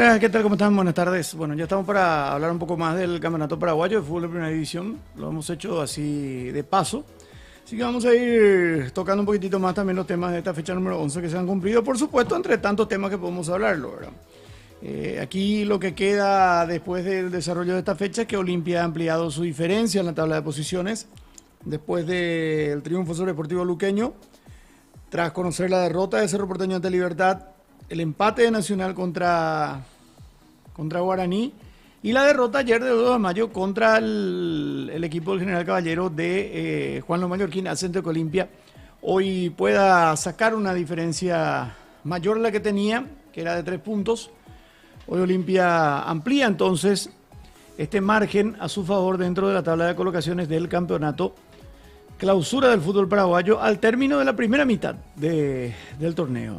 Hola, ¿qué tal? ¿Cómo están? Buenas tardes. Bueno, ya estamos para hablar un poco más del Campeonato Paraguayo de Fútbol de Primera División. Lo hemos hecho así de paso. Así que vamos a ir tocando un poquitito más también los temas de esta fecha número 11 que se han cumplido. Por supuesto, entre tantos temas que podemos hablarlo, ¿verdad? Aquí lo que queda después del desarrollo de esta fecha es que Olimpia ha ampliado su diferencia en la tabla de posiciones después del triunfo sobre Deportivo Luqueño, tras conocer la derrota de Cerro Porteño ante Libertad, el empate de Nacional contra Guaraní y la derrota ayer del 2 de mayo contra el equipo del General Caballero de Juan Los Mallorquín, al centro de Olimpia. Hoy pueda sacar una diferencia mayor a la que tenía, que era de 3 puntos. Hoy Olimpia amplía entonces este margen a su favor dentro de la tabla de colocaciones del campeonato clausura del fútbol paraguayo al término de la primera mitad del torneo.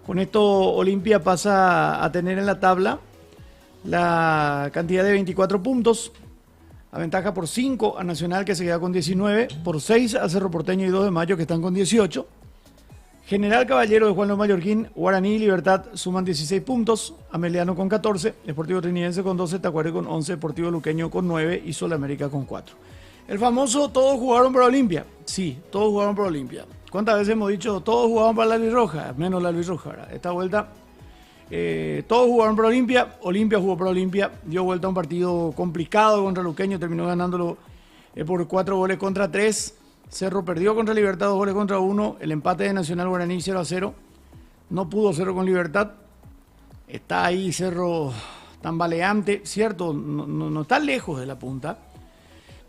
Con esto Olimpia pasa a tener en la tabla la cantidad de 24 puntos, aventaja por 5 a Nacional, que se queda con 19, por 6 a Cerro Porteño y 2 de Mayo, que están con 18. General Caballero de Juan Los Mallorquín, Guaraní y Libertad suman 16 puntos, Ameliano con 14, Deportivo Trinidense con 12, Tacuary con 11, Deportivo Luqueño con 9 y Sol América con 4. El famoso todos jugaron para Olimpia. Sí, todos jugaron para Olimpia. ¿Cuántas veces hemos dicho todos jugaban para la Albirroja? Menos la Albirroja. Esta vuelta todos jugaron para Olimpia. Olimpia jugó para Olimpia. Dio vuelta a un partido complicado contra Luqueño. Terminó ganándolo por 4 goles contra 3. Cerro perdió contra Libertad 2 goles contra 1. El empate de Nacional Guaraní 0-0. No pudo Cerro con Libertad. Está ahí Cerro tambaleante. Cierto, no está lejos de la punta.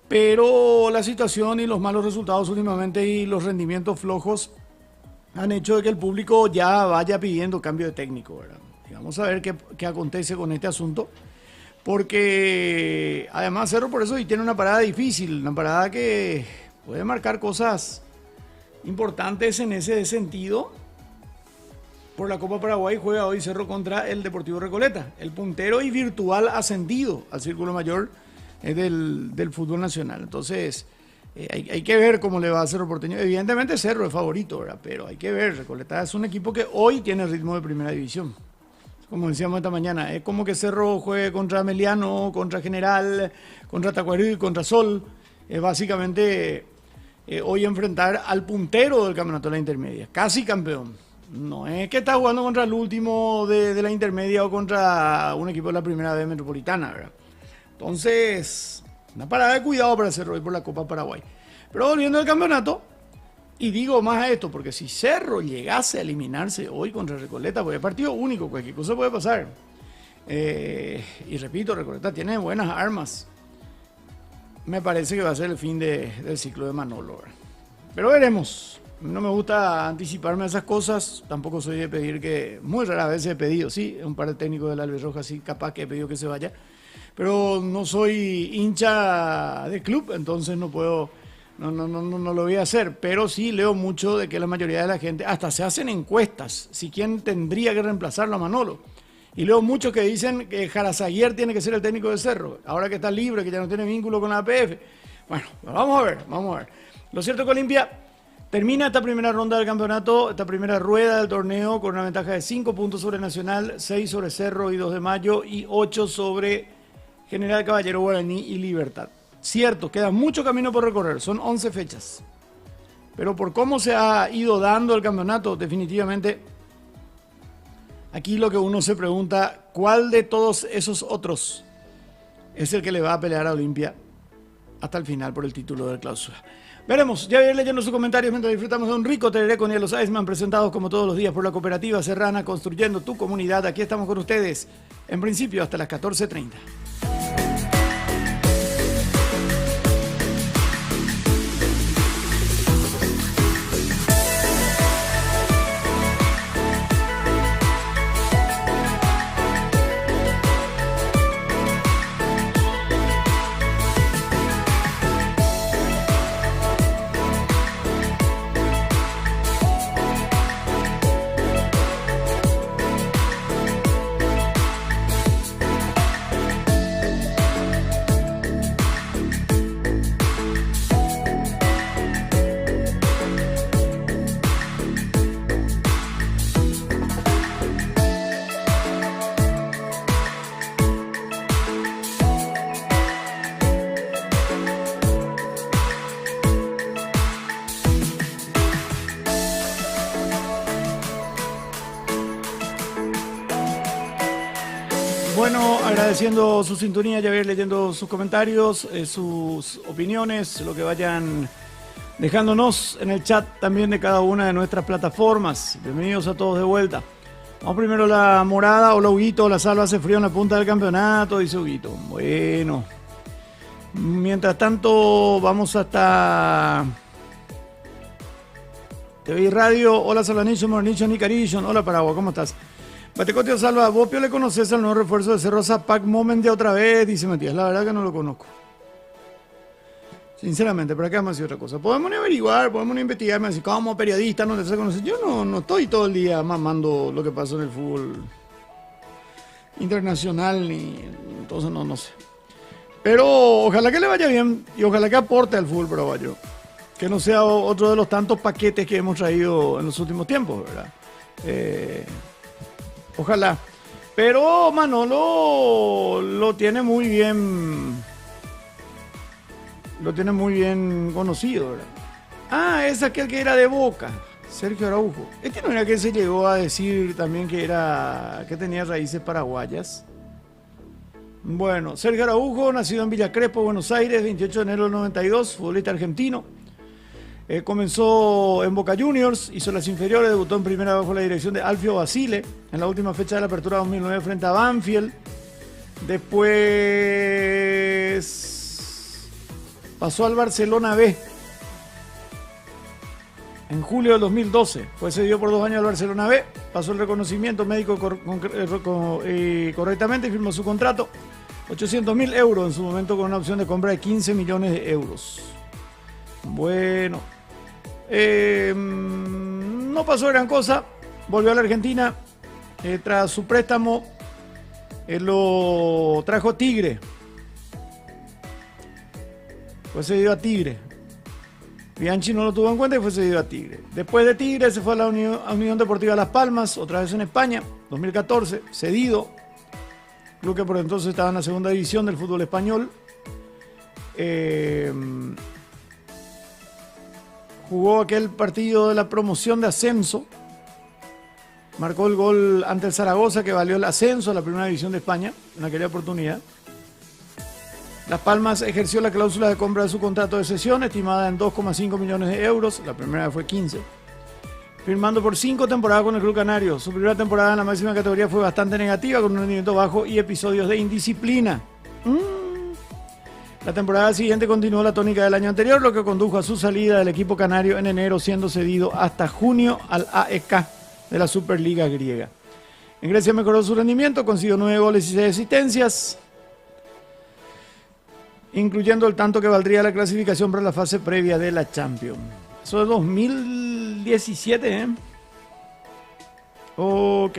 Pero la situación y los malos resultados últimamente y los rendimientos flojos han hecho de que el público ya vaya pidiendo cambio de técnico, ¿verdad? Y vamos a ver qué acontece con este asunto. Porque además Cerro por eso y tiene una parada difícil, una parada que puede marcar cosas importantes en ese sentido. Por la Copa Paraguay juega hoy Cerro contra el Deportivo Recoleta, el puntero y virtual ascendido al Círculo Mayor del fútbol nacional. Entonces hay que ver cómo le va a Cerro Porteño. Evidentemente Cerro es favorito, ¿verdad? Pero hay que ver, Recoleta es un equipo que hoy tiene ritmo de primera división. Como decíamos esta mañana, es como que Cerro juegue contra Ameliano, contra General, contra Tacuary, contra Sol. Es básicamente hoy enfrentar al puntero del campeonato de la intermedia, casi campeón. No es que está jugando contra el último de la intermedia o contra un equipo de la primera B metropolitana, ¿verdad? Entonces, una parada de cuidado para Cerro hoy por la Copa Paraguay. Pero volviendo al campeonato, y digo más a esto, porque si Cerro llegase a eliminarse hoy contra Recoleta, pues es partido único, cualquier cosa puede pasar. Y repito, Recoleta tiene buenas armas. Me parece que va a ser el fin del ciclo de Manolo, ¿verdad? Pero veremos. No me gusta anticiparme a esas cosas. Tampoco soy de pedir que... Muy raras veces he pedido, sí, un par de técnicos de la Albirroja, sí, capaz que he pedido que se vaya. Pero no soy hincha de club, entonces no puedo, no lo voy a hacer. Pero sí leo mucho de que la mayoría de la gente, hasta se hacen encuestas, si quién tendría que reemplazarlo a Manolo. Y leo muchos que dicen que Jarazaguier tiene que ser el técnico de Cerro, ahora que está libre, que ya no tiene vínculo con la APF. Bueno, vamos a ver. Lo cierto es que Olimpia termina esta primera ronda del campeonato, esta primera rueda del torneo, con una ventaja de 5 puntos sobre Nacional, 6 sobre Cerro y 2 de Mayo, y 8 sobre General Caballero, Guaraní y Libertad. Cierto, queda mucho camino por recorrer, son 11 fechas. Pero por cómo se ha ido dando el campeonato, definitivamente, aquí lo que uno se pregunta, ¿cuál de todos esos otros es el que le va a pelear a Olimpia hasta el final por el título del clausura? Veremos, ya voy a ir leyendo sus comentarios mientras disfrutamos de un rico tereré con hielos Iceman, presentados como todos los días por la Cooperativa Serrana, construyendo tu comunidad. Aquí estamos con ustedes, en principio hasta las 14:30. Bueno, agradeciendo su sintonía, ya voy a ir leyendo sus comentarios, sus opiniones, lo que vayan dejándonos en el chat también de cada una de nuestras plataformas. Bienvenidos a todos de vuelta. Vamos primero la morada. Hola Huguito, la salva hace frío en la punta del campeonato, dice Huguito. Bueno, mientras tanto vamos hasta TV y Radio. Hola Salvanicho, Mornicho, Nicarillon. Hola Paraguay, ¿cómo estás? Batecotio Salva, ¿vos Pio le conoces al nuevo refuerzo de Cerro Zapac Moment de otra vez? Dice Matías, la verdad que no lo conozco. Sinceramente, ¿para qué vamos a decir otra cosa? Podemos averiguar, podemos investigar, así como periodista, no te sé conocer. Yo no estoy todo el día mamando lo que pasó en el fútbol internacional, entonces no sé. Pero ojalá que le vaya bien y ojalá que aporte al fútbol paraguayo. Que no sea otro de los tantos paquetes que hemos traído en los últimos tiempos, ¿verdad? Ojalá. Pero Manolo lo tiene muy bien. Lo tiene muy bien conocido, ¿verdad? Ah, es aquel que era de Boca, Sergio Araujo. Este no era que se llegó a decir también que tenía raíces paraguayas. Bueno, Sergio Araujo, nacido en Villa Crespo, Buenos Aires, 28 de enero del 92, futbolista argentino. Comenzó en Boca Juniors, hizo las inferiores, debutó en primera bajo la dirección de Alfio Basile en la última fecha de la apertura 2009 frente a Banfield. Después pasó al Barcelona B en julio del 2012. Fue cedido por 2 años al Barcelona B, pasó el reconocimiento médico correctamente y firmó su contrato. 800.000 euros en su momento con una opción de compra de 15 millones de euros. Bueno, no pasó gran cosa, volvió a la Argentina, tras su préstamo lo trajo Tigre, fue cedido a Tigre, Bianchi no lo tuvo en cuenta y fue cedido a Tigre. Después de Tigre se fue a la Unión Deportiva Las Palmas, otra vez en España, 2014, cedido, club que por entonces estaba en la segunda división del fútbol español. Jugó aquel partido de la promoción de ascenso. Marcó el gol ante el Zaragoza que valió el ascenso a la primera división de España en aquella oportunidad. Las Palmas ejerció la cláusula de compra de su contrato de cesión, estimada en 2,5 millones de euros. La primera fue 15. Firmando por 5 temporadas con el club canario. Su primera temporada en la máxima categoría fue bastante negativa, con un rendimiento bajo y episodios de indisciplina. La temporada siguiente continuó la tónica del año anterior, lo que condujo a su salida del equipo canario en enero, siendo cedido hasta junio al AEK de la Superliga griega. En Grecia mejoró su rendimiento, consiguió 9 goles y 6 asistencias, incluyendo el tanto que valdría la clasificación para la fase previa de la Champions. Eso es 2017, ¿eh? Ok.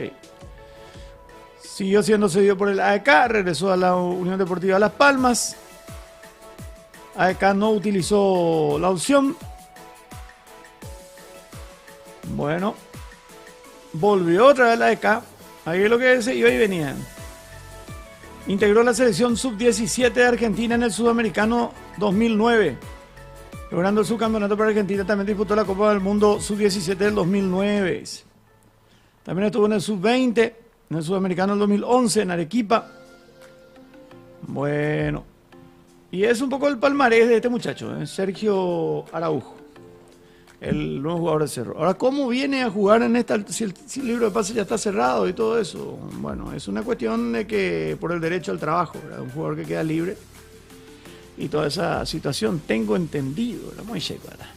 Siguió siendo cedido por el AEK, regresó a la Unión Deportiva Las Palmas. AEK no utilizó la opción. Bueno, volvió otra vez la AEK. Ahí es lo que se iba y venía. Integró la selección sub-17 de Argentina en el Sudamericano 2009. Logrando el subcampeonato para Argentina, también disputó la Copa del Mundo sub-17 del 2009. También estuvo en el sub-20, en el Sudamericano del 2011, en Arequipa. Bueno. Y es un poco el palmarés de este muchacho, Sergio Araujo, el nuevo jugador de Cerro. Ahora, ¿cómo viene a jugar en esta, si el libro de pases ya está cerrado y todo eso? Bueno, es una cuestión de que por el derecho al trabajo, ¿verdad? Un jugador que queda libre y toda esa situación, tengo entendido, ¿verdad? Muy checo, ¿verdad?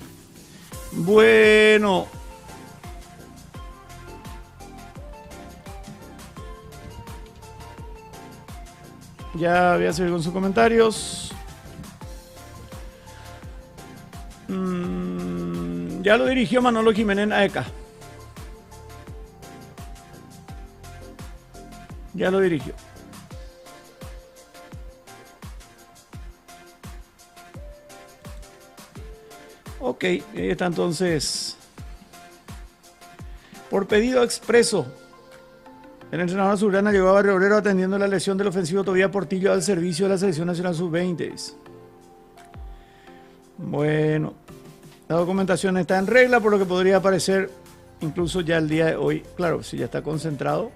Bueno. Ya voy a seguir con sus comentarios. Ya lo dirigió Manolo Jiménez AEK. Ya lo dirigió. Ok, ahí está entonces. Por pedido expreso, el entrenador azulgrana llegó a Barrio Obrero atendiendo la lesión del ofensivo Tobías Portillo al servicio de la Selección Nacional Sub-20. Bueno, la documentación está en regla, por lo que podría aparecer incluso ya el día de hoy. Claro, si ya está concentrado.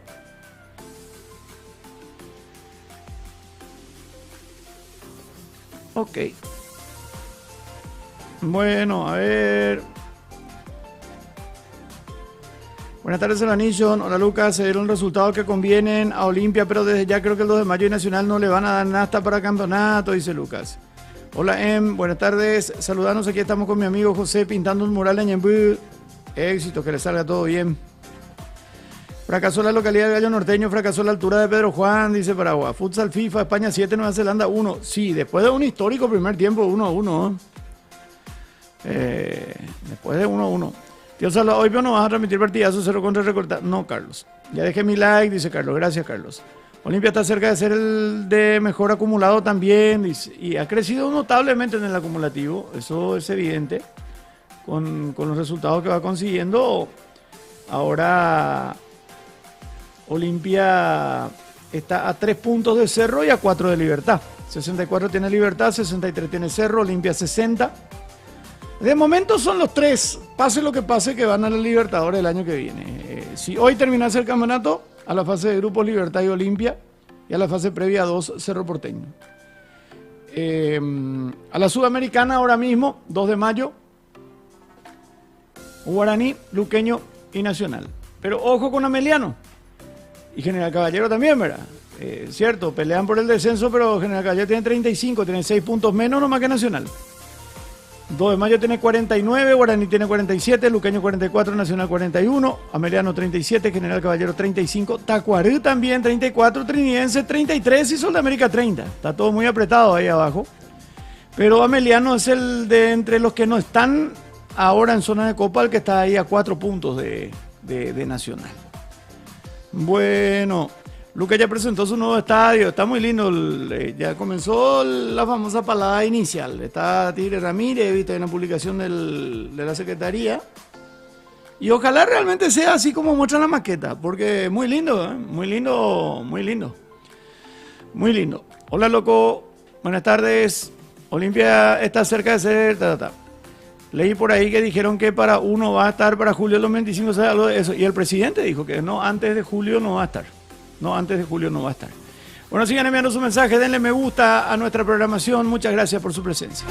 Ok. Bueno, a ver. Buenas tardes, Elanison. Hola, Lucas. Se dieron resultados que convienen a Olimpia, pero desde ya creo que el 2 de mayo y Nacional no le van a dar nada para campeonato, dice Lucas. Hola, buenas tardes. Saludanos, aquí estamos con mi amigo José pintando un mural en Ñemby. Éxito, que le salga todo bien. Fracasó la localidad de Gallo Norteño, fracasó la altura de Pedro Juan, dice Paraguay. Futsal FIFA, España 7, Nueva Zelanda 1. Sí, después de un histórico primer tiempo, 1-1. Después de 1-1. Tío Salva, hoy no vas a transmitir partidazo 0 contra Recortar. No, Carlos. Ya dejé mi like, dice Carlos. Gracias, Carlos. Olimpia está cerca de ser el de mejor acumulado también, dice, y ha crecido notablemente en el acumulativo. Eso es evidente con los resultados que va consiguiendo. Ahora Olimpia está a 3 puntos de Cerro y a 4 de Libertad. 64 tiene Libertad, 63 tiene Cerro, Olimpia 60. De momento son los 3, pase lo que pase, que van a la Libertadores el año que viene. Si hoy terminase el campeonato, a la fase de grupos Libertad y Olimpia, y a la fase previa 2, Cerro Porteño. A la Sudamericana ahora mismo, 2 de mayo, Guaraní, Luqueño y Nacional. Pero ojo con Ameliano. Y General Caballero también, ¿verdad? Cierto, pelean por el descenso, pero General Caballero tiene 35, tiene 6 puntos menos nomás que Nacional. 2 de mayo tiene 49, Guaraní tiene 47, Luqueño 44, Nacional 41, Ameliano 37, General Caballero 35, Tacuarú también 34, Trinidense 33 y Sol de América 30. Está todo muy apretado ahí abajo. Pero Ameliano es el de entre los que no están ahora en zona de Copa, el que está ahí a 4 puntos de Nacional. Bueno, Lucas ya presentó su nuevo estadio, está muy lindo, ya comenzó la famosa palada inicial. Está Tigre Ramírez, he visto en la publicación de la Secretaría. Y ojalá realmente sea así como muestra la maqueta, porque muy lindo, muy lindo, muy lindo. Muy lindo. Hola, loco, buenas tardes. Olimpia está cerca de ser... Leí por ahí que dijeron que para uno va a estar para julio los 25, ¿sabes algo de eso? Y el presidente dijo que no, antes de julio no va a estar. No, antes de julio no va a estar. Bueno, sigan enviando su mensaje, denle me gusta a nuestra programación. Muchas gracias por su presencia.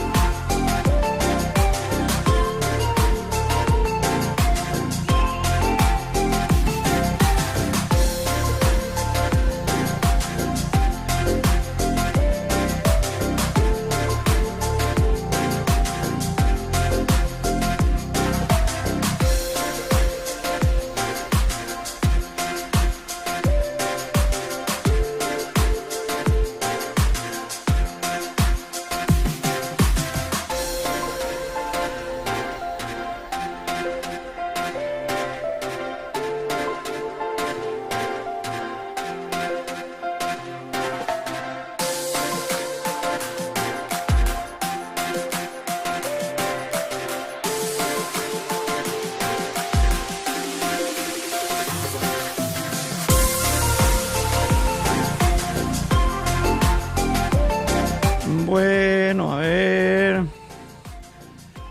Bueno, a ver.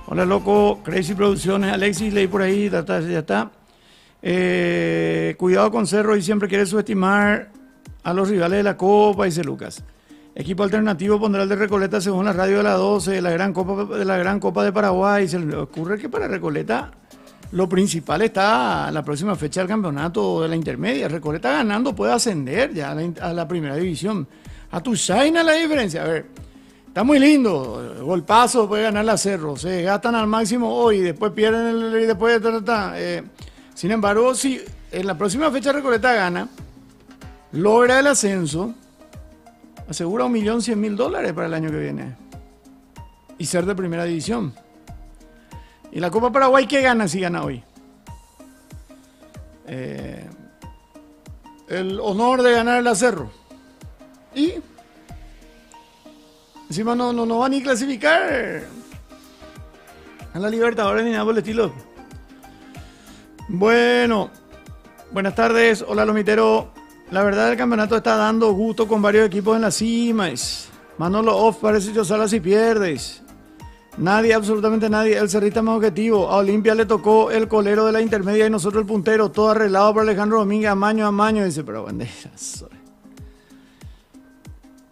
Hola, loco. Crazy Producciones. Alexis, leí por ahí. Ya está. Cuidado con Cerro y siempre quiere subestimar a los rivales de la Copa, dice Lucas. Equipo alternativo pondrá el de Recoleta según la radio de la 12, de la Gran Copa de Paraguay. Se le ocurre que para Recoleta lo principal está la próxima fecha del campeonato de la intermedia. Recoleta ganando puede ascender ya a la primera división. A tu Shaina la diferencia. A ver, está muy lindo. Golpazo, puede ganar la Cerro. Se gastan al máximo hoy, después pierden y después... sin embargo, si en la próxima fecha Recoleta gana, logra el ascenso, asegura $1.100.000 para el año que viene. Y ser de primera división. ¿Y la Copa Paraguay qué gana si gana hoy? El honor de ganar el Cerro. Y encima no va ni clasificar a la Libertadores ni nada por el estilo. Bueno, buenas tardes. Hola, Lomitero. La verdad, el campeonato está dando gusto con varios equipos en la cima. Manolo Off parece que Sala si pierdes. Nadie, absolutamente nadie. El cerrista más objetivo. A Olimpia le tocó el colero de la intermedia y nosotros el puntero. Todo arreglado por Alejandro Domínguez, amaño. Dice, pero banderas.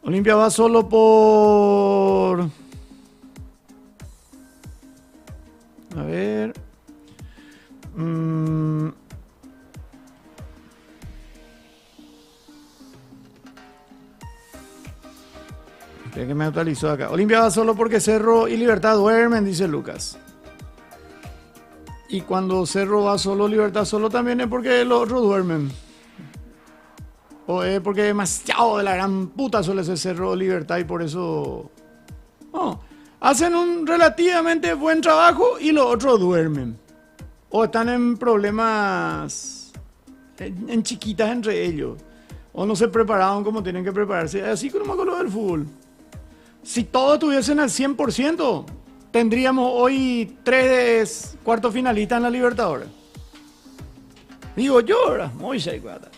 Olimpia va solo por... A ver... Espera que me actualizó acá. Olimpia va solo porque Cerro y Libertad duermen, dice Lucas. Y cuando Cerro va solo, Libertad solo también es porque los otros duermen. O es porque demasiado de la gran puta suele ser Cerro o Libertad y por eso... No, hacen un relativamente buen trabajo y los otros duermen. O están en problemas en chiquitas entre ellos. O no se prepararon como tienen que prepararse. Así como con lo del fútbol. Si todos estuviesen al 100%, tendríamos hoy 3 cuartos finalistas en la Libertadores. Digo yo, ¿verdad? Muy secuata.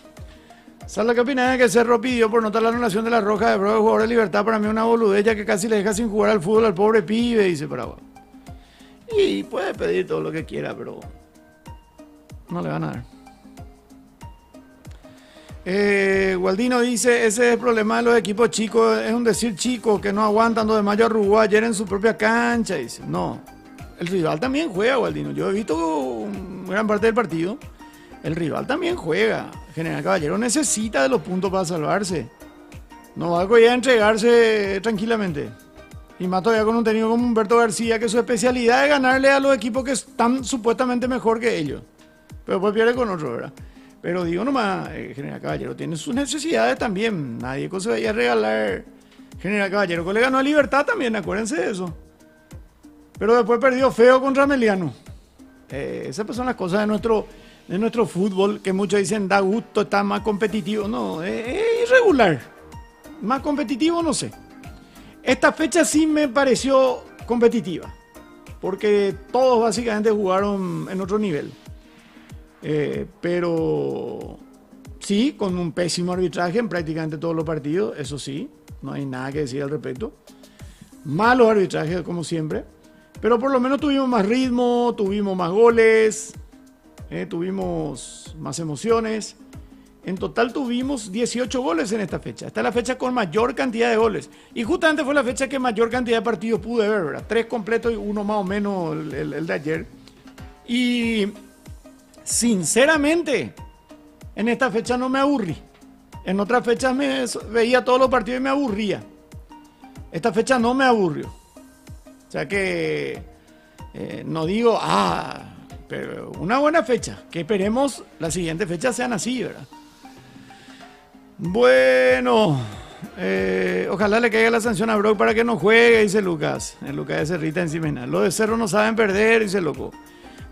¿Sabes qué opinas de que Cerro pidió por notar la anulación de la roja de Bro de jugador de Libertad? Para mí una boludez ya que casi le deja sin jugar al fútbol al pobre pibe, dice Paraguay. Y puede pedir todo lo que quiera, pero no le van a dar. Gualdino dice, ese es el problema de los equipos chicos, es un decir chico que no aguantan 2 de mayo a Uruguay ayer en su propia cancha, dice. No, el rival también juega, Gualdino. Yo he visto gran parte del partido. El rival también juega. General Caballero necesita de los puntos para salvarse. No va a poder entregarse tranquilamente. Y más todavía con un técnico como Humberto García, que su especialidad es ganarle a los equipos que están supuestamente mejor que ellos. Pero después pierde con otro, ¿verdad? Pero digo nomás, General Caballero tiene sus necesidades también. Nadie se vaya a regalar. General Caballero que le ganó a Libertad también, acuérdense de eso. Pero después perdió feo contra Meliano. Esas son las cosas de nuestro fútbol, que muchos dicen da gusto, está más competitivo. No, es irregular. Más competitivo no sé. Esta fecha sí me pareció competitiva, porque todos básicamente jugaron en otro nivel. Pero sí, con un pésimo arbitraje en prácticamente todos los partidos, eso sí, no hay nada que decir al respecto. Malos arbitrajes como siempre, pero por lo menos tuvimos más ritmo, tuvimos más goles, tuvimos más emociones. En total tuvimos 18 goles en esta fecha. Esta es la fecha con mayor cantidad de goles. Y justamente fue la fecha que mayor cantidad de partidos pude ver, ¿verdad? 3 completos y 1 más o menos el de ayer. Y sinceramente, en esta fecha no me aburrí. En otras fechas veía todos los partidos y me aburría. Esta fecha no me aburrió. O sea que no digo, pero una buena fecha. Que esperemos las siguientes fechas sean así, ¿verdad? Bueno, ojalá le caiga la sanción a Brock para que no juegue, dice Lucas. Lucas de Cerrita encima. Los de Cerro no saben perder, dice loco.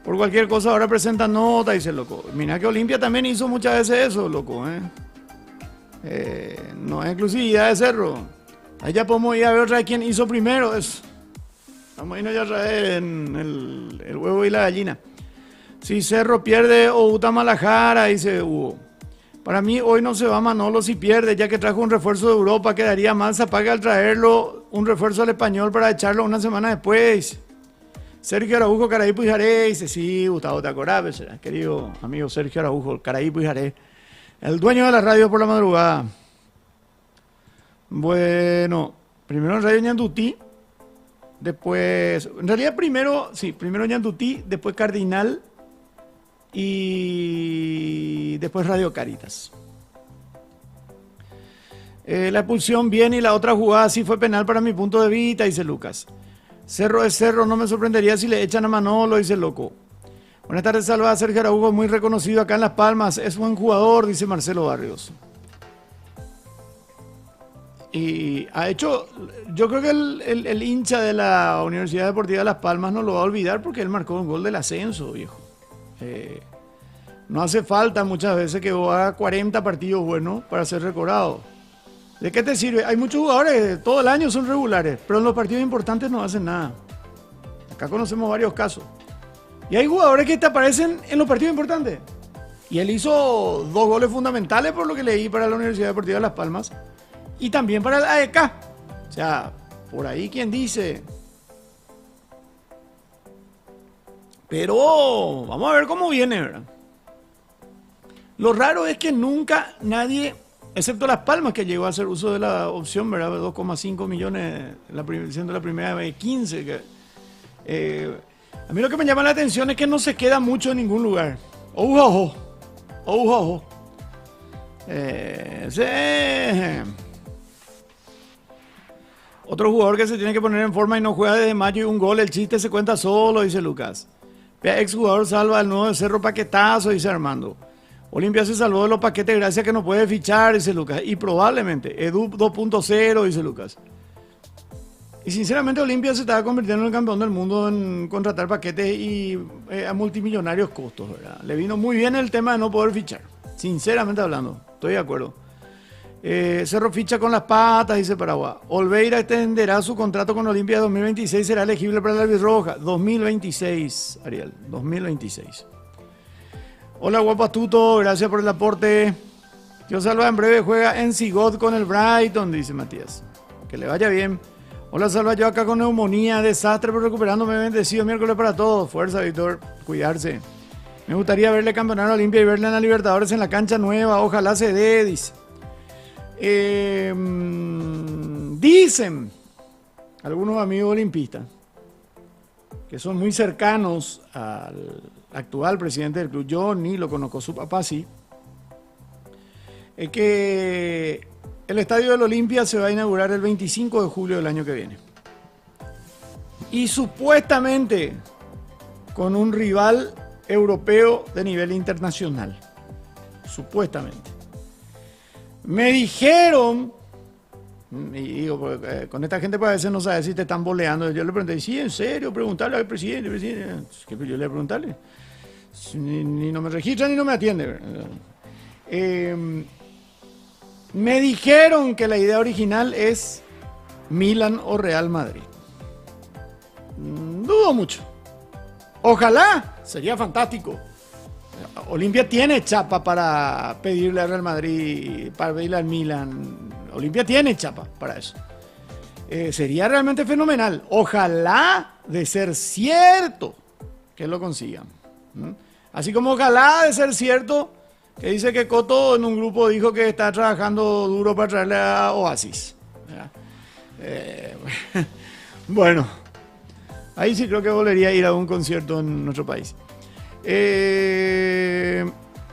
Por cualquier cosa ahora presentan nota, dice loco. Mira que Olimpia también hizo muchas veces eso, loco. No es exclusividad de Cerro. Ahí ya podemos ir a ver otra vez quién hizo primero eso. Vamos a irnos ya otra vez en el huevo y la gallina. Si Cerro pierde o Uta Malajara, dice Hugo. Para mí hoy no se va Manolo si pierde, ya que trajo un refuerzo de Europa, quedaría mal Zapaga al traerlo un refuerzo al Español para echarlo una semana después. Sergio Araujo, Caraípo y Jaré, dice, sí, Gustavo, te acordás, querido amigo Sergio Araujo, Caraípo y Jaré, el dueño de la radio por la madrugada. Bueno, primero en Radio Ñandutí, después, en realidad primero Ñandutí, después Cardinal y después Radio Caritas. La expulsión bien y la otra jugada sí fue penal para mi punto de vista, dice Lucas. Cerro es Cerro, no me sorprendería si le echan a Manolo, dice el loco. Buenas tardes, Salva. Sergio Araujo, muy reconocido acá en Las Palmas. Es buen jugador, dice Marcelo Barrios. Y ha hecho, yo creo que el hincha de la Universidad Deportiva de Las Palmas no lo va a olvidar porque él marcó un gol del ascenso, viejo. No hace falta muchas veces que vos hagas 40 partidos buenos para ser recordado. ¿De qué te sirve? Hay muchos jugadores, todo el año son regulares, pero en los partidos importantes no hacen nada. Acá conocemos varios casos. Y hay jugadores que te aparecen en los partidos importantes. Y él hizo 2 goles fundamentales por lo que leí para la Universidad Deportiva de Las Palmas. Y también para el AEK. O sea, por ahí quien dice. Pero vamos a ver cómo viene, ¿verdad? Lo raro es que nunca nadie excepto Las Palmas, que llegó a hacer uso de la opción, ¿verdad? 2,5 millones, siendo la primera vez 15. A mí lo que me llama la atención es que no se queda mucho en ningún lugar. ¡Ojo! ¡Ojo! Sí. Otro jugador que se tiene que poner en forma y no juega desde mayo y un gol, el chiste se cuenta solo, dice Lucas. Exjugador salva al nuevo de Cerro Paquetazo, dice Armando. Olimpia se salvó de los paquetes gracias a que no puede fichar, dice Lucas. Y probablemente, Edu 2.0, dice Lucas. Y sinceramente Olimpia se estaba convirtiendo en el campeón del mundo en contratar paquetes y a multimillonarios costos, ¿verdad? Le vino muy bien el tema de no poder fichar. Sinceramente hablando, estoy de acuerdo. Cerro ficha con las patas, dice Paraguay. Olveira extenderá su contrato con Olimpia 2026, será elegible para la albirroja. 2026, Ariel, 2026. Hola, guapo astuto, gracias por el aporte. Yo Salva en breve juega en Sigot con el Brighton, dice Matías. Que le vaya bien. Hola, Salva, yo acá con neumonía, desastre, pero recuperándome, bendecido miércoles para todos. Fuerza, Víctor, cuidarse. Me gustaría verle campeonar a Olimpia y verle en la Libertadores en la cancha nueva, ojalá se dé, dice. Dicen algunos amigos olimpistas que son muy cercanos al actual presidente del club, yo ni lo conozco, su papá sí, es que el estadio del Olimpia se va a inaugurar el 25 de julio del año que viene. Y supuestamente con un rival europeo de nivel internacional. Supuestamente. Me dijeron, y digo, con esta gente pues a veces no sabe si te están boleando. Yo le pregunté, sí, en serio, preguntarle al presidente. ¿Qué yo le voy a preguntarle? Ni no me registra ni no me atiende. Me dijeron que la idea original es Milan o Real Madrid. Dudo mucho. Ojalá, sería fantástico. Olimpia tiene chapa para pedirle al Real Madrid, para pedirle al Milan. Olimpia tiene chapa para eso. Sería realmente fenomenal. Ojalá de ser cierto que lo consigan. Así como ojalá de ser cierto que dice que Coto en un grupo dijo que está trabajando duro para traerle a Oasis. Bueno, ahí sí creo que volvería a ir a un concierto en nuestro país.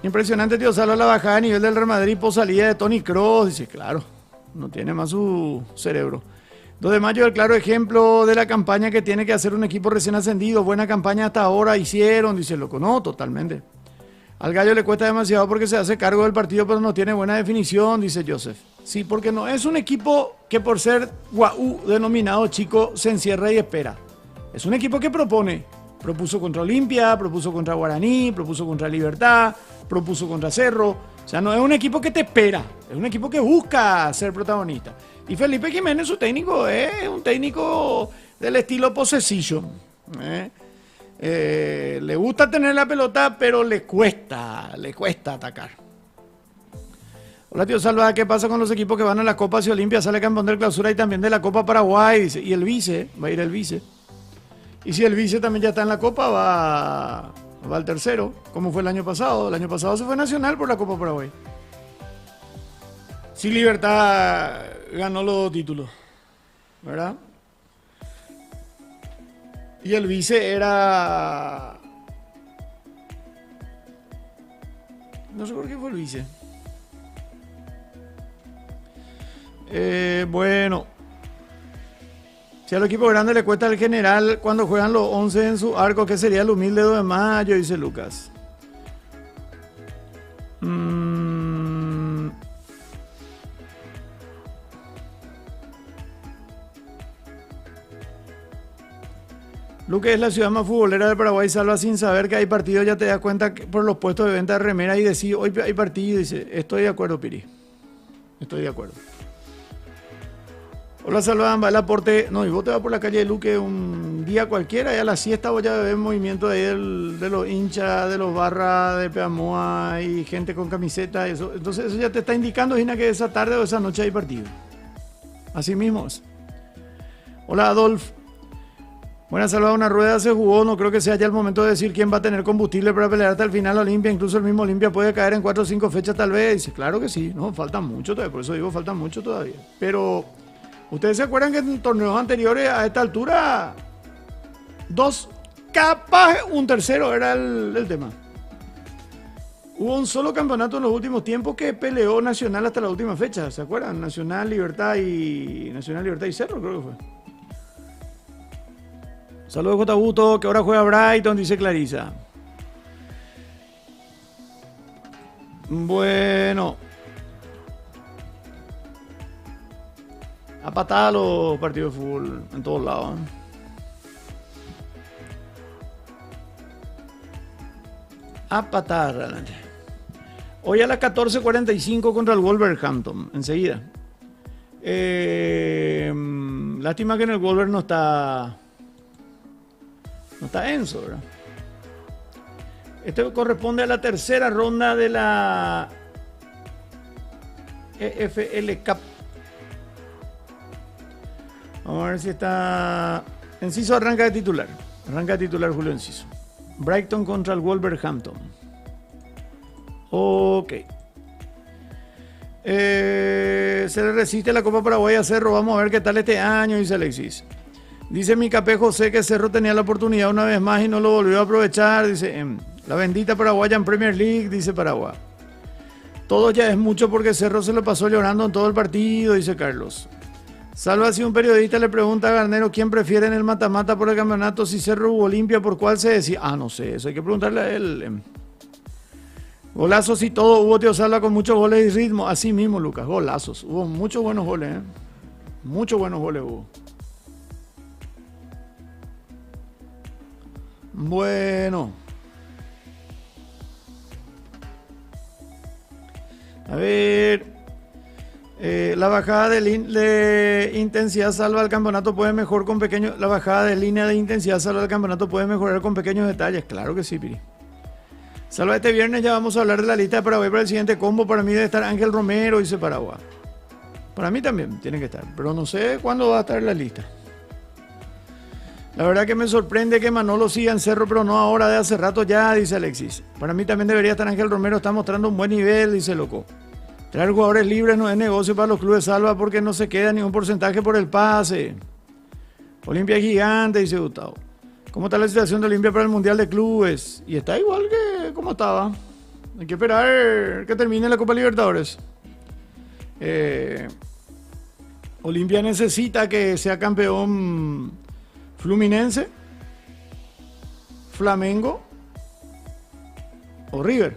Impresionante, tío Salo, la bajada a nivel del Real Madrid por salida de Toni Kroos. Dice, claro, no tiene más su cerebro. 2 de mayo, el claro ejemplo de la campaña que tiene que hacer un equipo recién ascendido. Buena campaña hasta ahora hicieron, dice loco. No, totalmente. Al Gallo le cuesta demasiado porque se hace cargo del partido, pero no tiene buena definición, dice Joseph. Sí, porque no es un equipo que por ser guau denominado chico se encierra y espera. Es un equipo que propone. Propuso contra Olimpia, propuso contra Guaraní, propuso contra Libertad, propuso contra Cerro. O sea, no es un equipo que te espera, es un equipo que busca ser protagonista. Y Felipe Jiménez, su técnico, es un técnico del estilo possession. Le gusta tener la pelota, pero le cuesta atacar. Hola, tío Salva, ¿qué pasa con los equipos que van a la Copa si Olimpia sale campeón de Clausura y también de la Copa Paraguay? Dice, y el vice, va a ir el vice. Y si el vice también ya está en la Copa, va al tercero, como fue el año pasado. El año pasado se fue Nacional por la Copa Paraguay. Si Libertad ganó los 2 títulos, ¿verdad? Y el vice era... No sé por qué fue el vice. Bueno... Si al equipo grande le cuesta el general cuando juegan los 11 en su arco, ¿qué sería el humilde 2 de mayo? Dice Lucas. Luque es la ciudad más futbolera de Paraguay, Salva, sin saber que hay partidos, ya te das cuenta que por los puestos de venta de remera y decir, hoy hay partido, dice, estoy de acuerdo, Piri. Estoy de acuerdo. Hola, Salva, va el aporte. No, y vos te vas por la calle de Luque un día cualquiera y a la siesta vos ya ves movimiento ahí de los hinchas, de los barras de Peamoa y gente con camiseta y eso. Entonces eso ya te está indicando, Gina, que esa tarde o esa noche hay partido. Así mismo es. Hola, Adolf. Buena salva, una rueda se jugó, no creo que sea ya el momento de decir quién va a tener combustible para pelear hasta el final Olimpia, incluso el mismo Olimpia puede caer en 4 o 5 fechas tal vez. Dice, claro que sí, no, falta mucho todavía, por eso digo, falta mucho todavía. Pero, ¿ustedes se acuerdan que en torneos anteriores a esta altura, 2, capaz un tercero era el tema? Hubo un solo campeonato en los últimos tiempos que peleó Nacional hasta la última fecha, ¿se acuerdan? Nacional, Libertad y Cerro, creo que fue. Saludos, J. Buto, que ahora juega Brighton, dice Clarisa. Bueno. A patada los partidos de fútbol en todos lados. A patada realmente. Hoy a las 14:45 contra el Wolverhampton, enseguida. Lástima que en el Wolver no está Enzo, ¿verdad? Esto corresponde a la tercera ronda de la EFL Cup. Vamos a ver si está... Enciso arranca de titular. Arranca de titular Julio Enciso. Brighton contra el Wolverhampton. Ok. Se le resiste la Copa Paraguay a Cerro. Vamos a ver qué tal este año, dice Alexis. Dice mi capé José que Cerro tenía la oportunidad una vez más y no lo volvió a aprovechar. Dice, la bendita paraguaya en Premier League, dice Paraguay. Todo ya es mucho porque Cerro se lo pasó llorando en todo el partido, dice Carlos. Salva si un periodista le pregunta a Garnero quién prefiere en el mata-mata por el campeonato, si Cerro u Olimpia, por cuál se decía. Ah, no sé, eso hay que preguntarle a él. Golazos y todo, hubo Tío Salva con muchos goles y ritmo. Así mismo, Lucas, golazos. Hubo muchos buenos goles, Muchos buenos goles hubo. Bueno. A ver. La bajada de intensidad salva al campeonato puede mejorar con pequeños. La bajada de línea de intensidad salva al campeonato puede mejorar con pequeños detalles. Claro que sí, Piri. Salva, este viernes ya vamos a hablar de la lista de Paraguay para el siguiente combo. Para mí debe estar Ángel Romero, dice Paraguay. Para mí también tiene que estar, pero no sé cuándo va a estar la lista. La verdad que me sorprende que Manolo siga en Cerro, pero no ahora, de hace rato ya, dice Alexis. Para mí también debería estar Ángel Romero, está mostrando un buen nivel, dice Loco. Traer jugadores libres no es negocio para los clubes Salva porque no se queda ningún porcentaje por el pase. Olimpia gigante, dice Gustavo. ¿Cómo está la situación de Olimpia para el Mundial de Clubes? Y está igual que como estaba. Hay que esperar que termine la Copa Libertadores. Olimpia necesita que sea campeón Fluminense, Flamengo o River.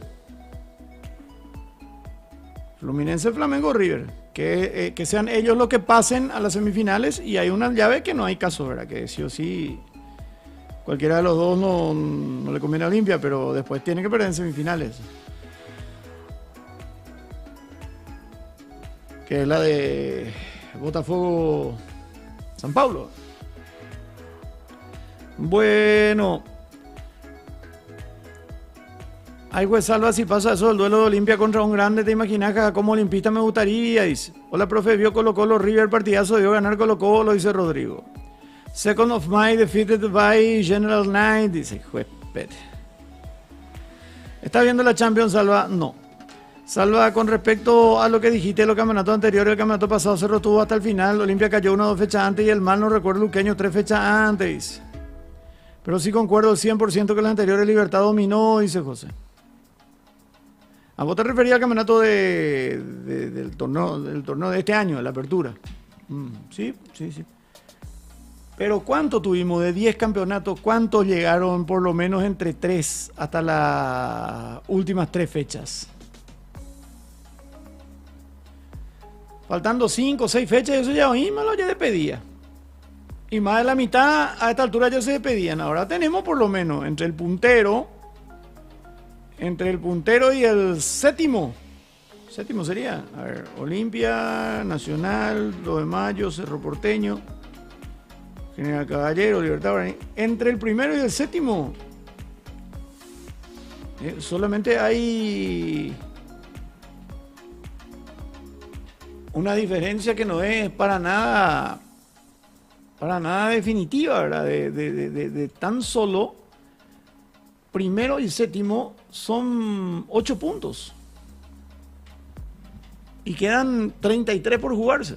Fluminense, Flamengo o River. Que sean ellos los que pasen a las semifinales y hay una llave que no hay caso, ¿verdad? Que sí o sí cualquiera de los dos no le conviene a Olimpia, pero después tiene que perder en semifinales. Que es la de Botafogo San Paulo. Bueno. Ay, pues Salva, si pasa eso del duelo de Olimpia contra un grande, ¿te imaginas que como olimpista me gustaría? Dice. Hola, profe, vio Colo Colo River, partidazo, dio ganar Colo Colo, dice Rodrigo. Second of May defeated by General Knight, dice, juepete. ¿Está viendo la Champions, Salva? No. Salva, con respecto a lo que dijiste de los campeonatos anteriores, el campeonato pasado Cerro estuvo hasta el final, Olimpia cayó 1 o 2 fechas antes y el mal no recuerdo Luqueño 3 fechas antes, dice. Pero sí concuerdo 100% que la anterior Libertad dominó, dice José. ¿A vos te referías al campeonato del torneo de este año, de la apertura? Sí. Pero ¿cuánto tuvimos de 10 campeonatos? ¿Cuántos llegaron por lo menos entre 3 hasta las últimas 3 fechas? Faltando 5 o 6 fechas, eso ya oímos, ya despedía. Y más de la mitad a esta altura ya se despedían. Ahora tenemos por lo menos entre el puntero y el séptimo. Séptimo sería, a ver, Olimpia, Nacional, 2 de Mayo, Cerro Porteño, General Caballero, Libertad Guaraní. Entre el primero y el séptimo solamente hay una diferencia que no es para nada para nada definitiva, ¿verdad? De tan solo primero y séptimo son 8 puntos. Y quedan 33 por jugarse.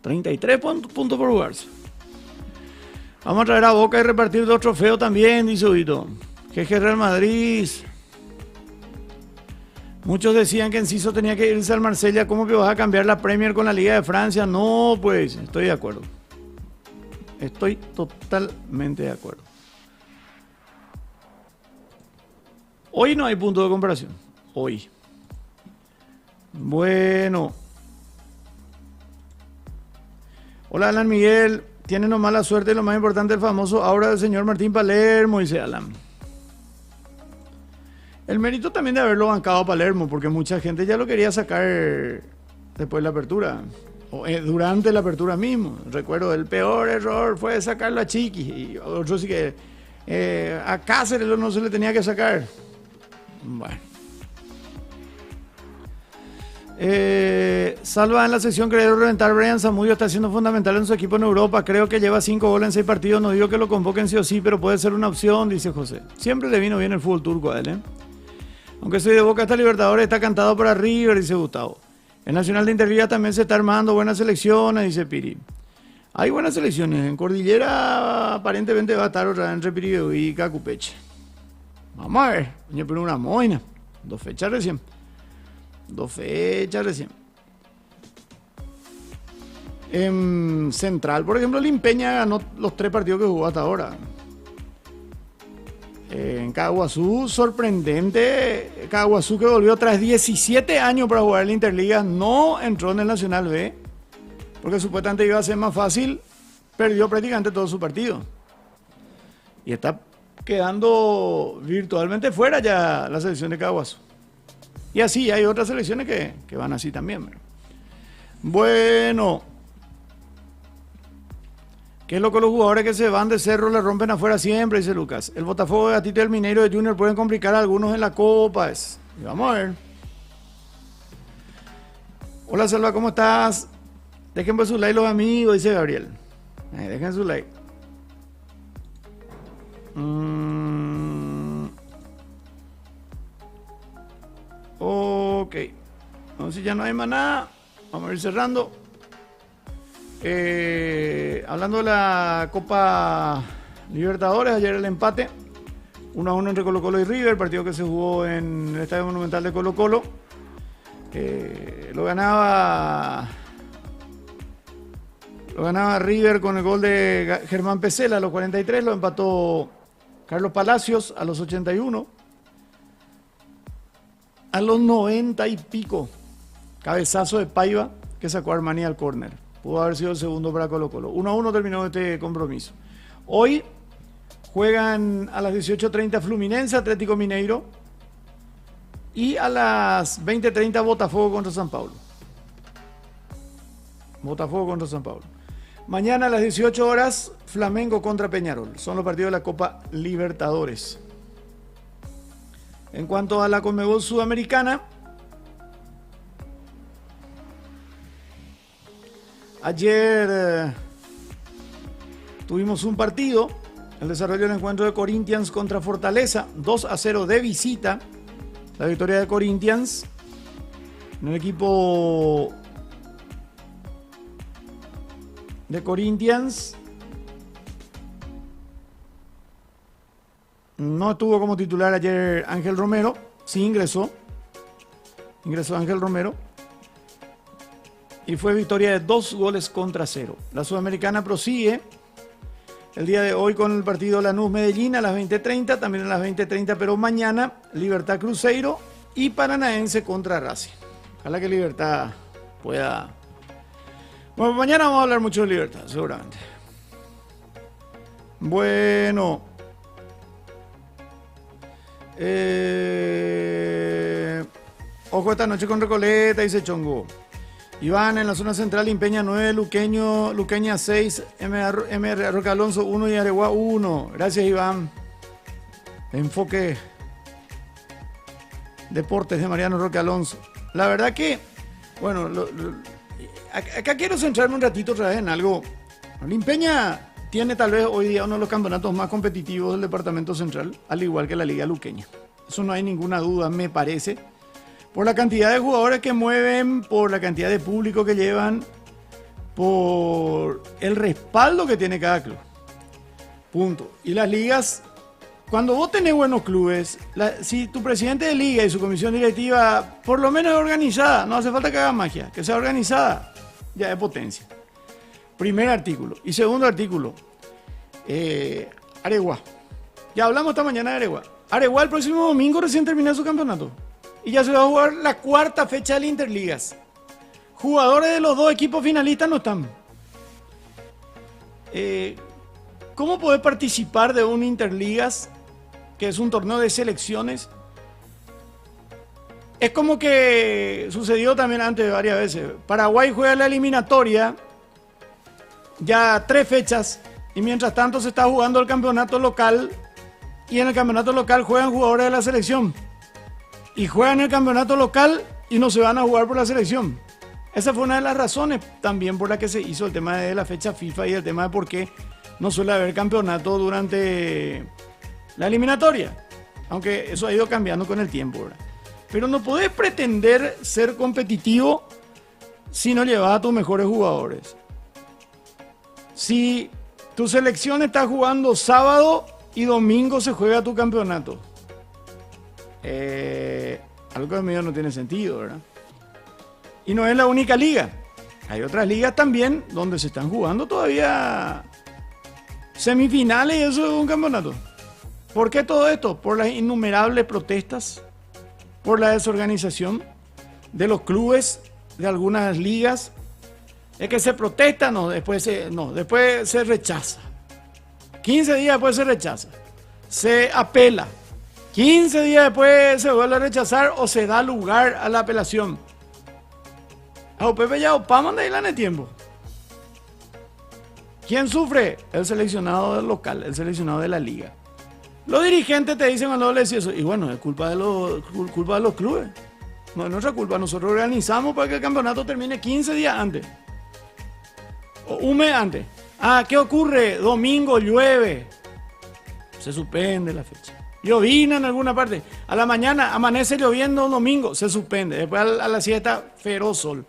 33 puntos por jugarse. Vamos a traer a Boca y repartir 2 trofeos también, dice Udito. GG Real Madrid. Muchos decían que Enciso tenía que irse al Marsella. ¿Cómo que vas a cambiar la Premier con la Liga de Francia? No, pues, estoy de acuerdo. Estoy totalmente de acuerdo. Hoy no hay punto de comparación. Hoy. Bueno. Hola, Alan Miguel. Tiene nomás la suerte y lo más importante, el famoso ahora del señor Martín Palermo, dice Alan. El mérito también de haberlo bancado a Palermo, porque mucha gente ya lo quería sacar después de la apertura, o durante la apertura mismo. Recuerdo, el peor error fue sacarlo a Chiqui, y otro sí que a Cáceres no se le tenía que sacar. Bueno. Salva en la sección querido reventar. Brian Zamudio está siendo fundamental en su equipo en Europa. Creo que lleva 5 goles en 6 partidos. No digo que lo convoquen sí o sí, pero puede ser una opción, dice José. Siempre le vino bien el fútbol turco a él, Aunque soy de Boca, esta Libertadores está cantado para River, dice Gustavo. El Nacional de Interliga también se está armando buenas selecciones, dice Piri. Hay buenas selecciones. En Cordillera aparentemente va a estar otra vez entre Piri y Cacupeche. Vamos a ver. Pero una moina. 2 fechas recién. 2 fechas recién. En Central, por ejemplo, Limpeña ganó los 3 partidos que jugó hasta ahora. En Caguazú, sorprendente. Caguazú, que volvió tras 17 años para jugar en la Interliga, no entró en el Nacional B, porque supuestamente iba a ser más fácil. Perdió prácticamente todo su partido. Y está quedando virtualmente fuera ya la selección de Caguazú. Y así hay otras selecciones que van así también. Bueno. ¿Qué es lo que los jugadores que se van de Cerro le rompen afuera siempre? Dice Lucas. El Botafogo de Gatito y el Mineiro de Junior pueden complicar a algunos en la Copa. Y vamos a ver. Hola Salva, ¿cómo estás? Dejen por su like los amigos, dice Gabriel. Dejen su like. Ok. Entonces si ya no hay más nada, vamos a ir cerrando. Hablando de la Copa Libertadores, ayer el empate 1-1 entre Colo Colo y River, partido que se jugó en el Estadio Monumental de Colo Colo. Lo ganaba River con el gol de Germán Pesela a los 43, lo empató Carlos Palacios a los 81. A los 90 y pico, cabezazo de Paiva que sacó a Armani al córner. Pudo haber sido el segundo para Colo Colo. 1-1 terminó este compromiso. Hoy juegan a las 18:30 Fluminense, Atlético Mineiro. Y a las 20:30 Botafogo contra San Paulo. Botafogo contra San Paulo. Mañana a las 18 horas Flamengo contra Peñarol. Son los partidos de la Copa Libertadores. En cuanto a la Conmebol Sudamericana, ayer tuvimos un partido, el desarrollo del encuentro de Corinthians contra Fortaleza, 2-0 de visita, la victoria de Corinthians, en el equipo de Corinthians. No estuvo como titular ayer Ángel Romero, sí ingresó Ángel Romero. Y fue victoria de 2-0. La Sudamericana prosigue el día de hoy con el partido Lanús-Medellín a las 20:30, también a las 20:30, pero mañana Libertad Cruzeiro y Paranaense contra Racing. Ojalá que Libertad pueda... Bueno, mañana vamos a hablar mucho de Libertad, seguramente. Bueno. Ojo esta noche con Recoleta, dice Chongo. Iván en la zona central, Limpeña 9, Luqueña 6, MR Roque Alonso 1 y Areguá 1. Gracias, Iván. Enfoque Deportes de Mariano Roque Alonso. La verdad que, bueno, acá quiero centrarme un ratito otra vez en algo. Limpeña tiene tal vez hoy día uno de los campeonatos más competitivos del departamento central, al igual que la Liga Luqueña. Eso no hay ninguna duda, me parece. Por la cantidad de jugadores que mueven, por la cantidad de público que llevan, por el respaldo que tiene cada club. Punto. Y las ligas, cuando vos tenés buenos clubes, si tu presidente de liga y su comisión directiva por lo menos es organizada, no hace falta que haga magia, que sea organizada, ya es potencia. Primer artículo. Y segundo artículo, Areguá. Ya hablamos esta mañana de Areguá. Areguá el próximo domingo recién termina su campeonato. Y ya se va a jugar la cuarta fecha del Interligas. Jugadores de los dos equipos finalistas no están. ¿Cómo podés participar de un Interligas, que es un torneo de selecciones? Es como que sucedió también antes varias veces. Paraguay juega la eliminatoria, ya 3 fechas, y mientras tanto se está jugando el campeonato local, y en el campeonato local juegan jugadores de la selección. Y juegan el campeonato local y no se van a jugar por la selección. Esa fue una de las razones también por la que se hizo el tema de la fecha FIFA y el tema de por qué no suele haber campeonato durante la eliminatoria. Aunque eso ha ido cambiando con el tiempo, ¿verdad? Pero no podés pretender ser competitivo si no llevas a tus mejores jugadores. Si tu selección está jugando sábado y domingo se juega tu campeonato, algo que mío no tiene sentido, ¿verdad? Y no es la única liga. Hay otras ligas también donde se están jugando todavía semifinales y eso es un campeonato. ¿Por qué todo esto? Por las innumerables protestas, por la desorganización de los clubes, de algunas ligas. Es que se protesta, después se rechaza. 15 días después se rechaza. Se apela. 15 días después se vuelve a rechazar o se da lugar a la apelación. A Pepe ya Opama anda ahí en el tiempo. ¿Quién sufre? El seleccionado del local, el seleccionado de la liga. Los dirigentes te dicen cuando les decís eso, y bueno, es culpa de los clubes. No es nuestra culpa, nosotros organizamos para que el campeonato termine 15 días antes. O un mes antes. ¿Qué ocurre? Domingo llueve. Se suspende la fecha. Llovina en alguna parte. A la mañana amanece lloviendo un domingo, se suspende. Después a la siesta, feroz sol.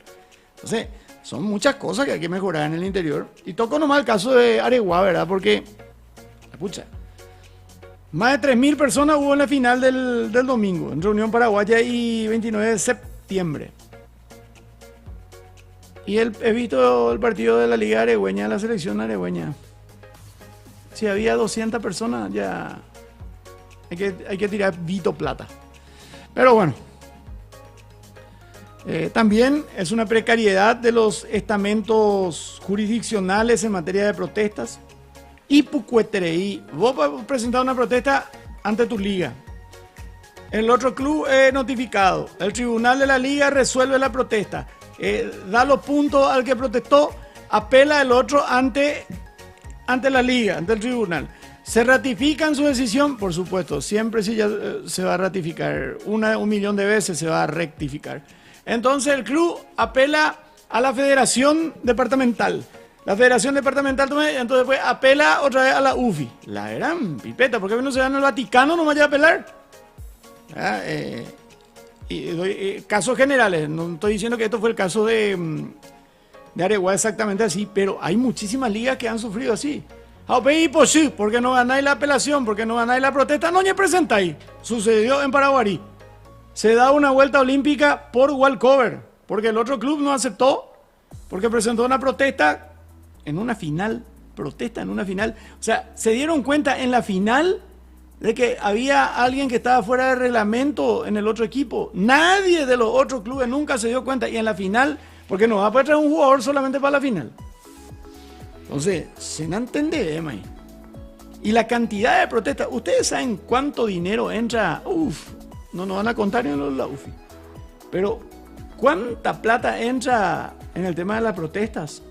Entonces, son muchas cosas que hay que mejorar en el interior. Y toco nomás el caso de Areguá, ¿verdad? Porque, escucha, más de 3.000 personas hubo en la final del domingo, entre Unión Paraguaya y 29 de septiembre. Y he visto el partido de la Liga Aregüeña, la selección aregüeña. Si había 200 personas, ya hay que tirar Vito Plata. Pero bueno. También es una precariedad de los estamentos jurisdiccionales en materia de protestas. Y pucuetereí. Vos vas a presentar una protesta ante tu liga. El otro club es notificado. El tribunal de la liga resuelve la protesta. Da los puntos al que protestó. Apela el otro ante la liga, ante el tribunal. ¿Se ratifica en su decisión? Por supuesto, siempre sí ya se va a ratificar. 1.000.000 de veces se va a rectificar. Entonces el club apela a la federación departamental. La federación departamental entonces después apela otra vez a la UFI. La gran pipeta, ¿por qué no se dan al Vaticano? No vaya a apelar. Casos generales, no estoy diciendo que esto fue el caso de Areguá exactamente así, pero hay muchísimas ligas que han sufrido así. Y pues sí, porque no ganáis la apelación, porque no ganáis la protesta, no me presentáis. Sucedió en Paraguarí. Se da una vuelta olímpica por walkover, porque el otro club no aceptó, porque presentó una protesta en una final. Protesta en una final. O sea, se dieron cuenta en la final de que había alguien que estaba fuera de reglamento en el otro equipo. Nadie de los otros clubes nunca se dio cuenta. Y en la final, porque no va a poder traer un jugador solamente para la final. Entonces, se no entiende, May. Y la cantidad de protestas. ¿Ustedes saben cuánto dinero entra? No nos van a contar ni en la UFI. Pero, ¿cuánta plata entra en el tema de las protestas?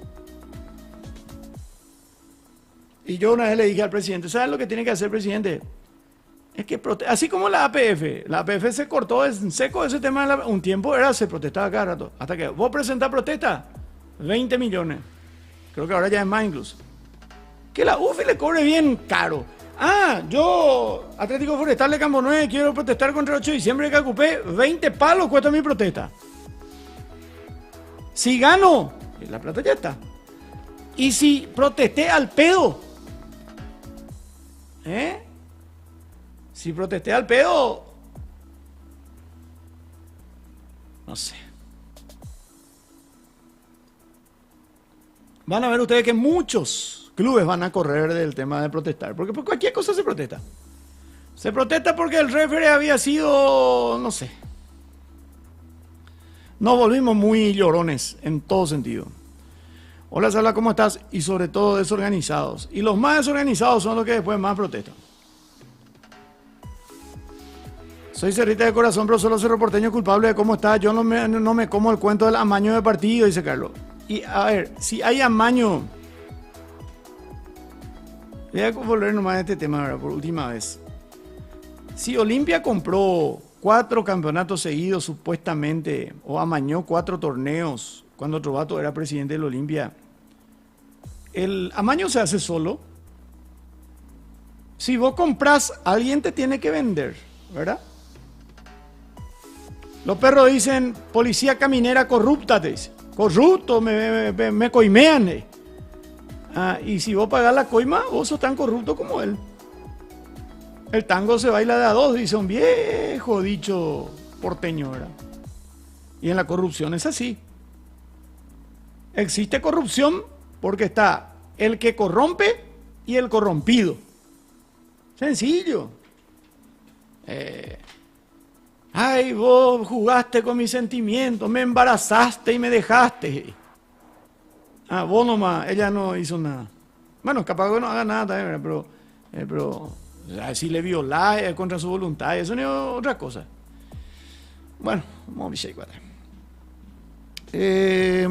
Y yo una vez le dije al presidente, ¿sabes lo que tiene que hacer el presidente? Es que así como la APF se cortó en seco ese tema, un tiempo se protestaba cada rato. Hasta que vos presentás protesta, 20 millones. Creo que ahora ya es más incluso. Que la UFI le cobre bien caro. Yo, Atlético Forestal de Campo 9, quiero protestar contra el 8 de diciembre que ocupé. 20 palos cuesta mi protesta. Si gano, la plata ya está. Y si protesté al pedo, si protesté al pedo, no sé. Van a ver ustedes que muchos clubes van a correr del tema de protestar. Porque por cualquier cosa se protesta. Se protesta porque el referee había sido, no sé. Nos volvimos muy llorones en todo sentido. Hola Sala, ¿cómo estás? Y sobre todo desorganizados. Y los más desorganizados son los que después más protestan. Soy cerrita de corazón, pero solo Cerro Porteño culpable de cómo está. Yo no me como el cuento del amaño de partido, dice Carlos. Y a ver, si hay amaño... Voy a volver nomás a este tema ahora, por última vez. Si Olimpia compró 4 campeonatos seguidos supuestamente, o amañó 4 torneos, cuando Trovato era presidente del Olimpia, el amaño se hace solo. Si vos compras, alguien te tiene que vender, ¿verdad? Los perros dicen, policía caminera corrupta, te dicen. Corrupto, me coimean. Y si vos pagás la coima, vos sos tan corrupto como él. El tango se baila de a dos, dice un viejo dicho porteño, ¿verdad? Y en la corrupción es así. Existe corrupción porque está el que corrompe y el corrompido. Sencillo. Ay, vos jugaste con mis sentimientos, me embarazaste y me dejaste. Vos nomás, ella no hizo nada. Bueno, capaz que no haga nada también, pero o sea, si le violás contra su voluntad, eso no es otra cosa. Bueno, vamos a ver.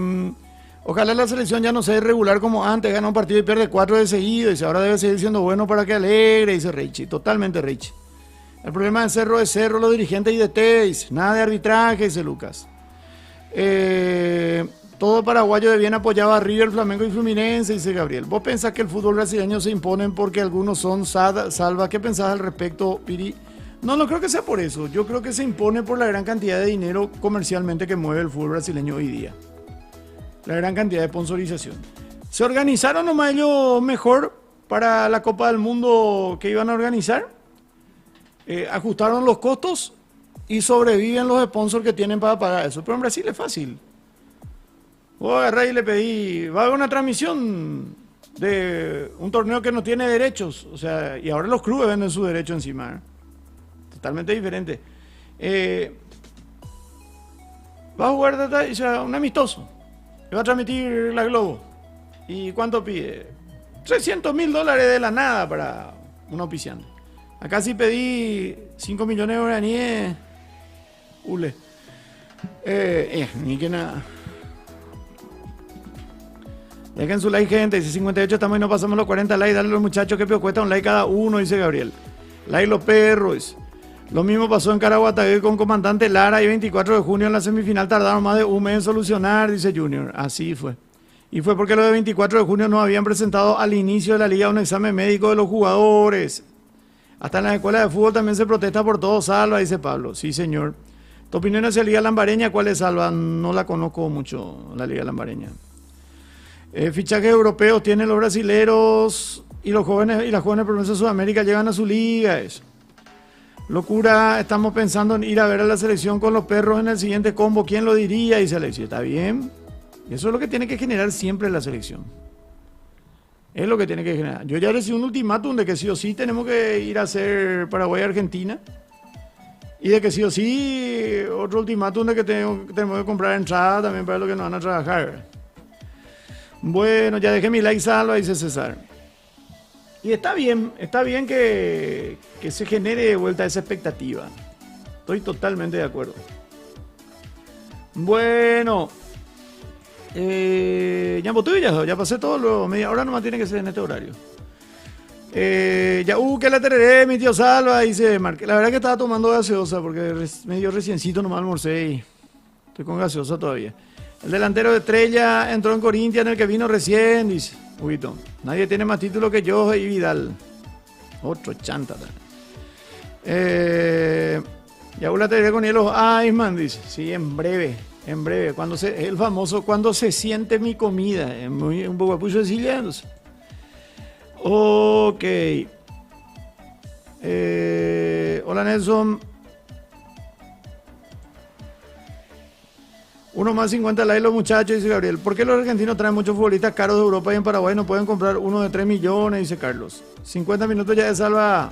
Ojalá la selección ya no sea irregular como antes, gana un partido y pierde 4 de seguido, y ahora debe seguir siendo bueno para que alegre, dice Reichi, totalmente Reichi. El problema de Cerro es Cerro, los dirigentes y DT, dice, nada de arbitraje, dice Lucas. Todo paraguayo de bien apoyaba a River, Flamengo y Fluminense, dice Gabriel. ¿Vos pensás que el fútbol brasileño se imponen porque algunos son salva? ¿Qué pensás al respecto, Piri? No creo que sea por eso. Yo creo que se impone por la gran cantidad de dinero comercialmente que mueve el fútbol brasileño hoy día. La gran cantidad de sponsorización. Se organizaron nomás ellos mejor para la Copa del Mundo que iban a organizar. Ajustaron los costos y sobreviven los sponsors que tienen para pagar eso. Pero en Brasil es fácil. Vos agarré y le pedí, va a haber una transmisión de un torneo que no tiene derechos. O sea, y ahora los clubes venden su derecho encima. Totalmente diferente. Va a jugar o sea, un amistoso. Va a transmitir la Globo. ¿Y cuánto pide? $300.000 de la nada para un auspiciante. Acá sí pedí 5 millones de guaraníes. Ni que nada. Dejen su like, gente. Dice 58, estamos y no pasamos los 40 likes. Dale a los muchachos que cuesta un like cada uno, dice Gabriel. Like los perros. Lo mismo pasó en Caraguatagüe con Comandante Lara y 24 de junio en la semifinal tardaron más de un mes en solucionar, dice Junior. Así fue. Y fue porque los de 24 de junio no habían presentado al inicio de la liga un examen médico de los jugadores. Hasta en las escuelas de fútbol también se protesta por todo, Salva, dice Pablo. Sí, señor. ¿Tu opinión hacia la Liga Lambareña? ¿Cuál es, Salva? No la conozco mucho, la Liga Lambareña. Fichajes europeos tienen los brasileros y los jóvenes y las jóvenes promesas de Sudamérica llegan a su liga. Eso. Locura, estamos pensando en ir a ver a la selección con los perros en el siguiente combo. ¿Quién lo diría? Dice Alexis. Está bien. Eso es lo que tiene que generar siempre la selección. Es lo que tiene que generar. Yo ya recibí un ultimátum de que sí o sí tenemos que ir a hacer Paraguay-Argentina. Y de que sí o sí, otro ultimátum de que tenemos que comprar entrada también para los que no van a trabajar. Bueno, ya dejé mi like, Salva, dice César. Y está bien que se genere de vuelta esa expectativa. Estoy totalmente de acuerdo. Bueno. Ya pasé todo lo media hora nomás tiene que ser en este horario. Que la tereré, mi tío Salva, dice Marque. La verdad que estaba tomando gaseosa porque medio reciencito nomás almorcé y estoy con gaseosa todavía. El delantero de Estrella entró en Corinthians, en el que vino recién, dice Huguito. Nadie tiene más título que yo y Vidal. Otro chanta. Ya la te con los Iceman, dice. Sí, en breve. El famoso, cuando se siente mi comida. Un poco puso sicilianos. Ok. Hola Nelson. 1 más 50 likes los muchachos, dice Gabriel. ¿Por qué los argentinos traen muchos futbolistas caros de Europa y en Paraguay no pueden comprar uno de 3 millones? Dice Carlos. 50 minutos ya de salva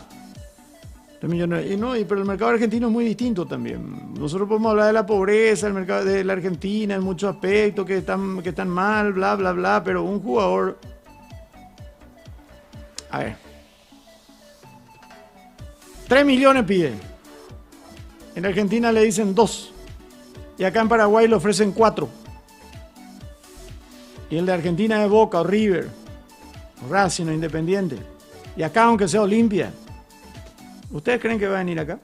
3 millones. Pero el mercado argentino es muy distinto también. Nosotros podemos hablar de la pobreza, el mercado de la Argentina, en muchos aspectos que están mal, bla, bla, bla, pero un jugador... A ver. 3 millones pide. En Argentina le dicen 2. Y acá en Paraguay le ofrecen 4. Y el de Argentina es Boca o River, o Racing o Independiente. Y acá, aunque sea Olimpia. ¿Ustedes creen que va a venir acá?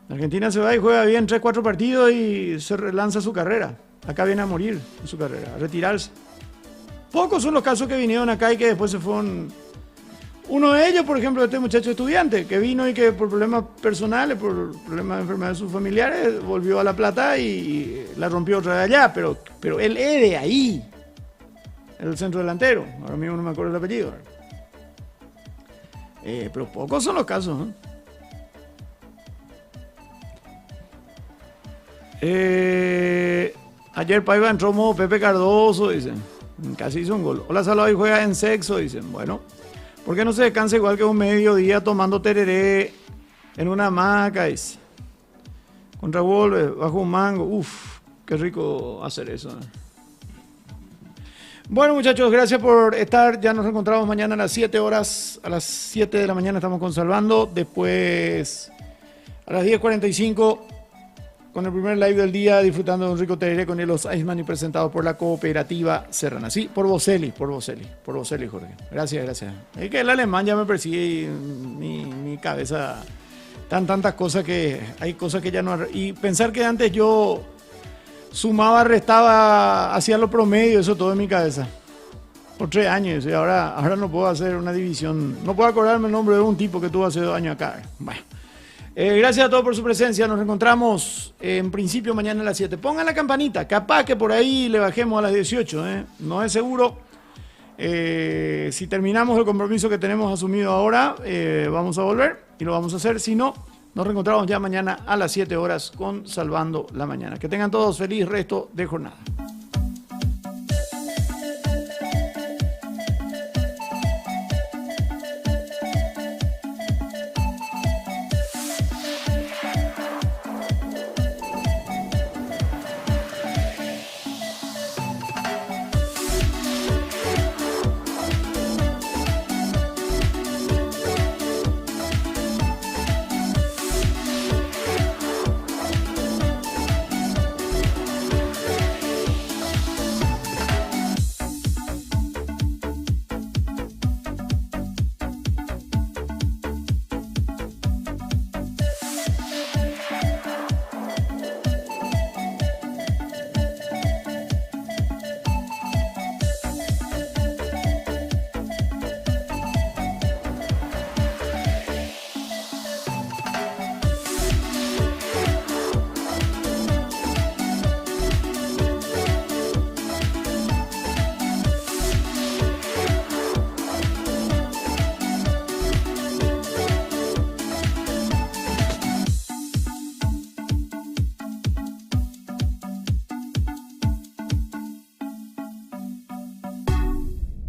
Argentina se va y juega bien 3-4 partidos y se relanza su carrera. Acá viene a morir en su carrera, a retirarse. Pocos son los casos que vinieron acá y que después se fueron. Uno de ellos, por ejemplo, este muchacho estudiante que vino y que por problemas personales, por problemas de enfermedades de sus familiares, volvió a La Plata y la rompió otra vez allá. Pero él es de ahí, el centro delantero. Ahora mismo no me acuerdo el apellido. Pero pocos son los casos, ¿no? Ayer Paiva entró modo Pepe Cardoso, dicen. Casi hizo un gol. Hola, Salado y juega en sexo, dicen. Bueno, ¿por qué no se descansa igual que un mediodía tomando tereré en una hamaca? Dice. Contra Wolves, bajo un mango. Uf, qué rico hacer eso. Bueno, muchachos, gracias por estar. Ya nos reencontramos mañana a las 7 horas. A las 7 de la mañana estamos con Salvando. Después, a las 10:45, con el primer live del día, disfrutando de un rico tereré con los Iceman y presentado por la Cooperativa Serrana. Sí, por Boselli, Jorge. Gracias. Es que el alemán ya me persigue y mi cabeza, tantas cosas que hay cosas que ya no... Y pensar que antes yo sumaba, restaba, hacía lo promedio, eso todo en mi cabeza. Por 3 años, y ahora no puedo hacer una división. No puedo acordarme el nombre de un tipo que tuvo hace 2 años acá. Bueno. Gracias a todos por su presencia. Nos reencontramos en principio mañana a las 7. Pongan la campanita. Capaz que por ahí le bajemos a las 18. No es seguro. Si terminamos el compromiso que tenemos asumido ahora, vamos a volver y lo vamos a hacer. Si no, nos reencontramos ya mañana a las 7 horas con Salvando la Mañana. Que tengan todos feliz resto de jornada.